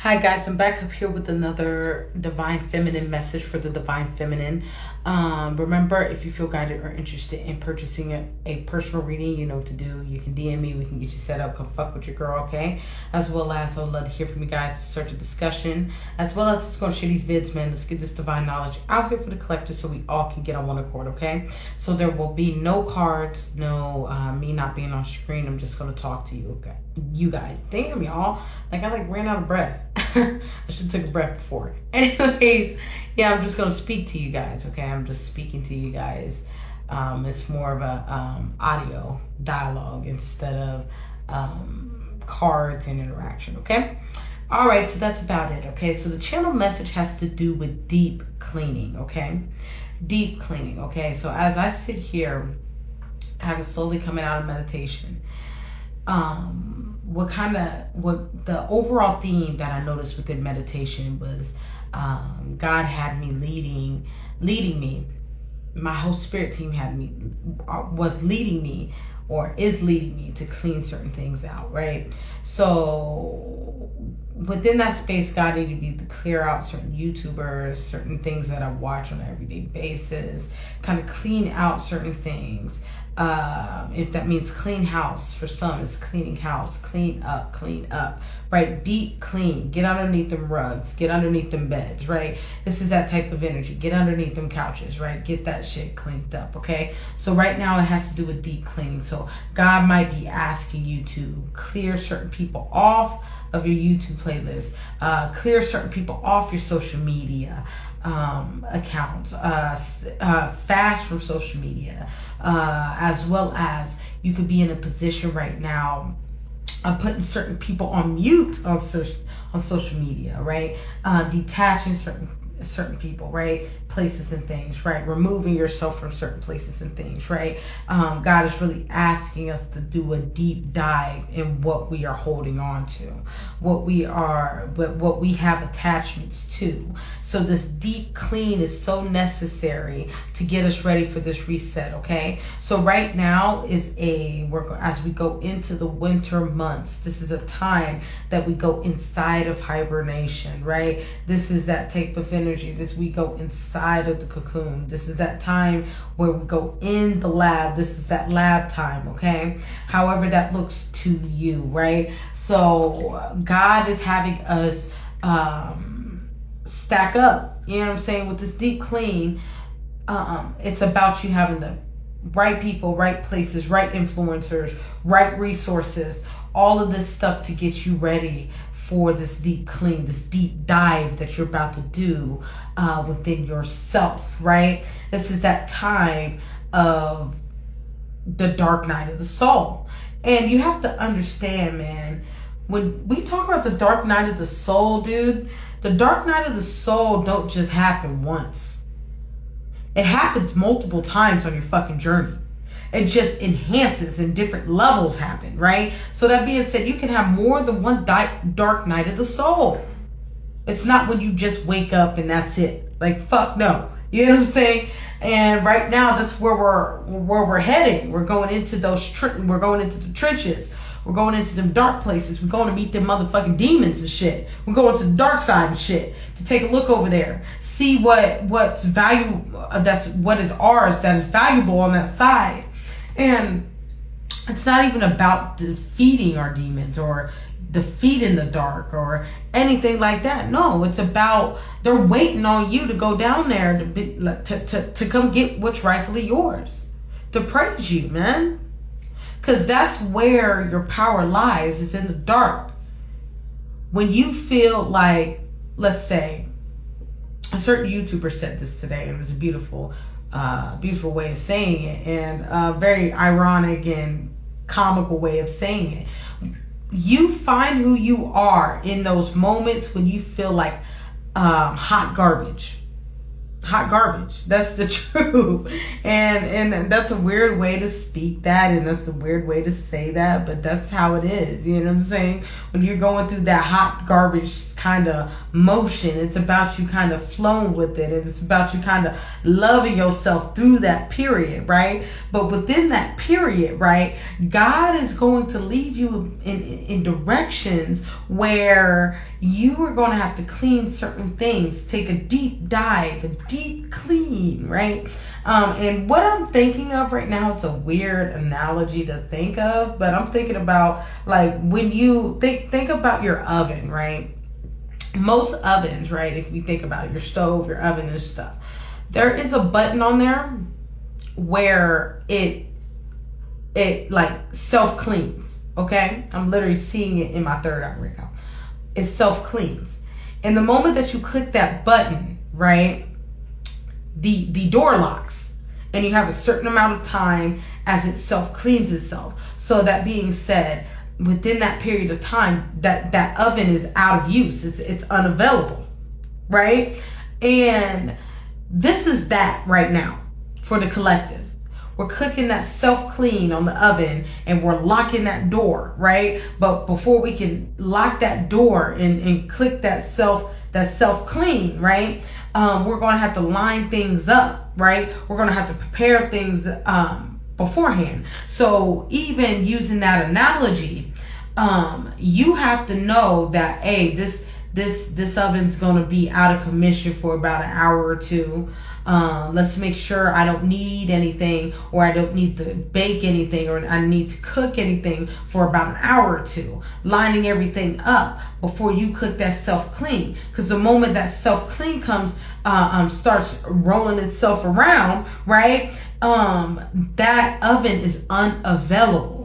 Hi guys, I'm back up here with another Divine Feminine message for the Divine Feminine. Remember, if you feel guided or interested in purchasing a personal reading, you know what to do. You can DM me, we can get you set up, come fuck with your girl, okay? As well as I would love to hear from you guys to start a discussion. As well as let's go share these vids, man. Let's get this divine knowledge out here for the collectors so we all can get on one accord, okay? So there will be no cards, no me not being on screen. I'm just gonna talk to you, okay? You guys. Damn, y'all. Like I ran out of breath. I should have took a breath before. Anyways, yeah, I'm just gonna speak to you guys, okay? I'm just speaking to you guys. It's more of a audio dialogue instead of cards and interaction, okay? All right, so that's about it, okay? So the channel message has to do with deep cleaning, okay? Deep cleaning, okay? So as I sit here, kind of slowly coming out of meditation, what the overall theme that I noticed within meditation was God had me leading me. My whole spirit team was leading me or is leading me to clean certain things out, right? So within that space, God needed me to clear out certain YouTubers, certain things that I watch on an everyday basis, kind of clean out certain things. If that means clean house, for some it's cleaning house, clean up, right? Deep clean, get underneath them rugs, get underneath them beds, right? This is that type of energy. Get underneath them couches, right? Get that shit cleaned up, okay? So right now it has to do with deep cleaning. So God might be asking you to clear certain people off of your YouTube playlist, clear certain people off your social media accounts, fast from social media, as well as you could be in a position right now of putting certain people on mute on social media, right? Detaching certain people, right? Places and things, right? Removing yourself from certain places and things, right? God is really asking us to do a deep dive in what we are holding on to, what we have attachments to. So this deep clean is so necessary to get us ready for this reset, okay? So right now is as we go into the winter months, this is a time that we go inside of hibernation, right? This is that type of energy. We go inside of the cocoon. This is that time where we go in the lab. This is that lab time, okay? However that looks to you, right? So God is having us stack up, you know what I'm saying, with this deep clean. It's about you having the right people, right places, right influencers, right resources, all of this stuff to get you ready for this deep clean, this deep dive that you're about to do within yourself, right? This is that time of the dark night of the soul. And you have to understand, man, when we talk about the dark night of the soul, dude, the dark night of the soul don't just happen once. It happens multiple times on your fucking journey. It just enhances and different levels happen, right? So that being said, you can have more than one dark night of the soul. It's not when you just wake up and that's it. Like, fuck no. You know what I'm saying? And right now, that's where we're heading. We're going into we're going into the trenches. We're going into them dark places. We're going to meet them motherfucking demons and shit. We're going to the dark side and shit to take a look over there. See what's what is ours that is valuable on that side. And it's not even about defeating our demons or defeating the dark or anything like that. No, it's about they're waiting on you to go down there to come get what's rightfully yours, to praise you, man. Because that's where your power lies, is in the dark. When you feel like, let's say, a certain YouTuber said this today, and it was a beautiful way of saying it, and a very ironic and comical way of saying it. You find who you are in those moments when you feel like hot garbage. That's the truth. And that's a weird way to speak that, and that's a weird way to say that, but that's how it is. You know what I'm saying? When you're going through that hot garbage kind of motion. It's about you kind of flowing with it. And it's about you kind of loving yourself through that period, right? But within that period, right, God is going to lead you in directions where you are going to have to clean certain things, take a deep dive, a deep clean, right? And what I'm thinking of right now, it's a weird analogy to think of, but I'm thinking about like when you think about your oven, right? Most ovens, right? If we think about it, your stove, your oven and stuff, there is a button on there where it like self cleans. Okay, I'm literally seeing it in my third eye right now. It self cleans, and the moment that you click that button, right, the door locks, and you have a certain amount of time as it self cleans itself. So that being said, within that period of time, that oven is out of use. It's unavailable, right? And this is that right now for the collective. We're clicking that self-clean on the oven and we're locking that door, right? But before we can lock that door and click that self-clean, right? We're going to have to line things up, right? We're going to have to prepare things beforehand. So even using that analogy, you have to know that, hey, this oven's going to be out of commission for about an hour or two. Let's make sure I don't need anything, or I don't need to bake anything, or I need to cook anything for about an hour or two. Lining everything up before you cook that self-clean. Because the moment that self-clean comes, starts rolling itself around, right? That oven is unavailable.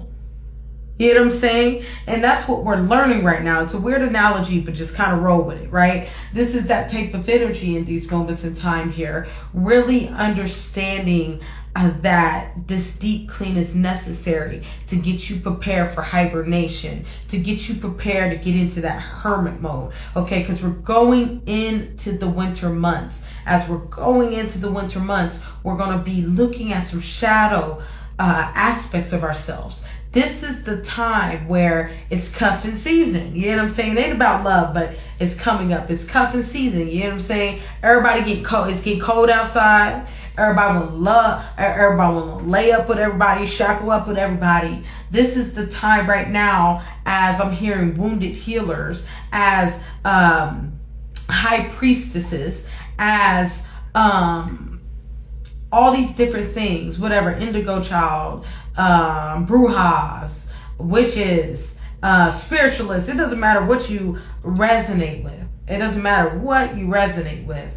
You know what I'm saying? And that's what we're learning right now. It's a weird analogy, but just kind of roll with it, right? This is that type of energy in these moments in time here. Really understanding that this deep clean is necessary to get you prepared for hibernation, to get you prepared to get into that hermit mode, okay? Because we're going into the winter months. As we're going into the winter months, we're going to be looking at some shadow aspects of ourselves. This is the time where it's cuffing season. You know what I'm saying? It ain't about love, but it's coming up. It's cuffing season. You know what I'm saying? Everybody getting cold. It's getting cold outside. Everybody want love. Everybody want to lay up with everybody, shackle up with everybody. This is the time right now, as I'm hearing wounded healers, as high priestesses, as all these different things, whatever, indigo child, brujas, witches, spiritualists. It doesn't matter what you resonate with. It doesn't matter what you resonate with.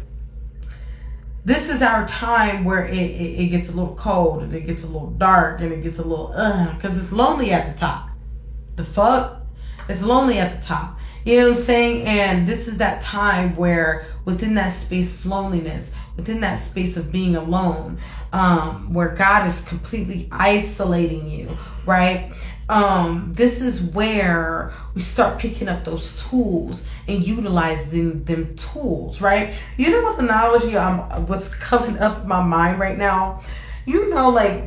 This is our time where it gets a little cold and it gets a little dark and it gets a little, because it's lonely at the top. The fuck? It's lonely at the top. You know what I'm saying? And this is that time where within that space of loneliness, within that space of being alone, where God is completely isolating you, right? This is where we start picking up those tools and utilizing them tools, right? You know what analogy what's coming up in my mind right now? You know, like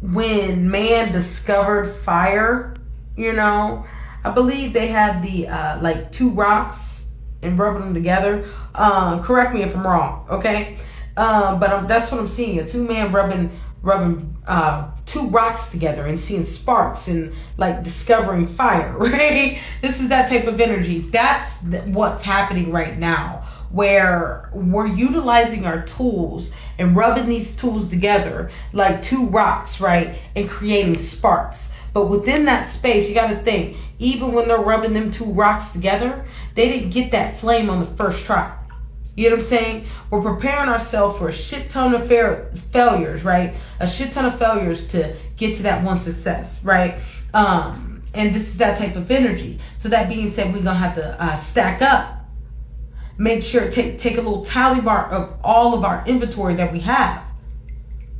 when man discovered fire, you know, I believe they had the like two rocks and rubbing them together. Correct me if I'm wrong, okay? But that's what I'm seeing. A two-man rubbing two rocks together and seeing sparks and like discovering fire, right? This is that type of energy. That's what's happening right now, where we're utilizing our tools and rubbing these tools together like two rocks, right? And creating sparks. But within that space, you got to think, even when they're rubbing them two rocks together, they didn't get that flame on the first try. You know what I'm saying? We're preparing ourselves for a shit ton of failures, right? A shit ton of failures to get to that one success, right? And this is that type of energy. So that being said, we're going to have to stack up. Make sure, take a little tally bar of all of our inventory that we have,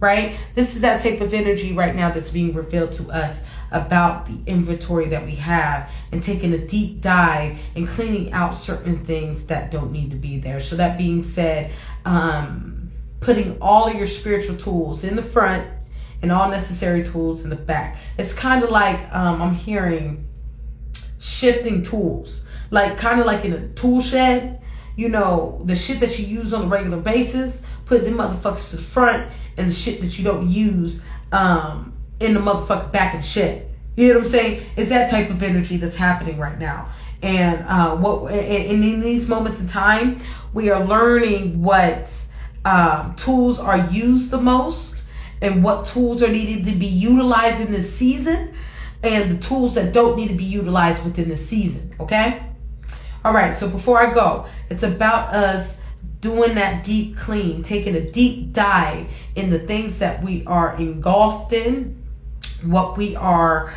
right? This is that type of energy right now that's being revealed to us about the inventory that we have, and taking a deep dive and cleaning out certain things that don't need to be there. So that being said, putting all of your spiritual tools in the front and all necessary tools in the back. It's kind of like I'm hearing shifting tools. like kind of like in a tool shed. You know, the shit that you use on a regular basis, put them motherfuckers to the front, and the shit that you don't use in the motherfucking back of the shed. You know what I'm saying? It's that type of energy that's happening right now. And and in these moments in time, we are learning what tools are used the most and what tools are needed to be utilized in this season, and the tools that don't need to be utilized within the season. Okay? All right. So before I go, it's about us doing that deep clean, taking a deep dive in the things that we are engulfed in, what we are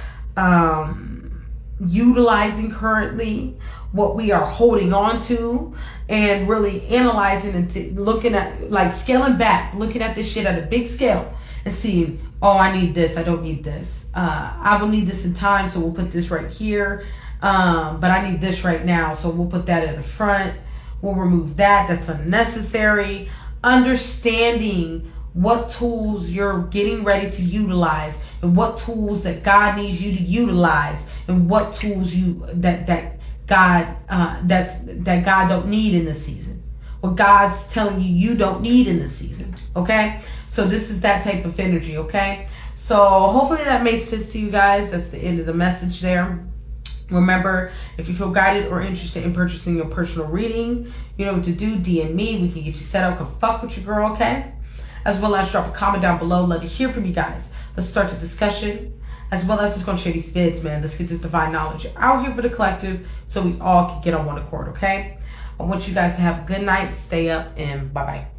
utilizing currently, what we are holding on to, and really analyzing and looking at, like, scaling back, looking at this shit at a big scale and seeing, oh, I need this, I don't need this. I will need this in time, so we'll put this right here. But I need this right now, so we'll put that in the front. We'll remove that. That's unnecessary. Understanding what tools you're getting ready to utilize, and what tools that God needs you to utilize, and what tools that God don't need in this season. What God's telling you don't need in this season. Okay? So this is that type of energy, okay? So hopefully that made sense to you guys. That's the end of the message there. Remember, if you feel guided or interested in purchasing your personal reading, you know what to do. DM me. We can get you set up. Can fuck with your girl, okay? As well as drop a comment down below. Love to hear from you guys. Let's start the discussion. As well as just gonna share these vids, man. Let's get this divine knowledge out here for the collective, so we all can get on one accord, okay? I want you guys to have a good night. Stay up, and bye-bye.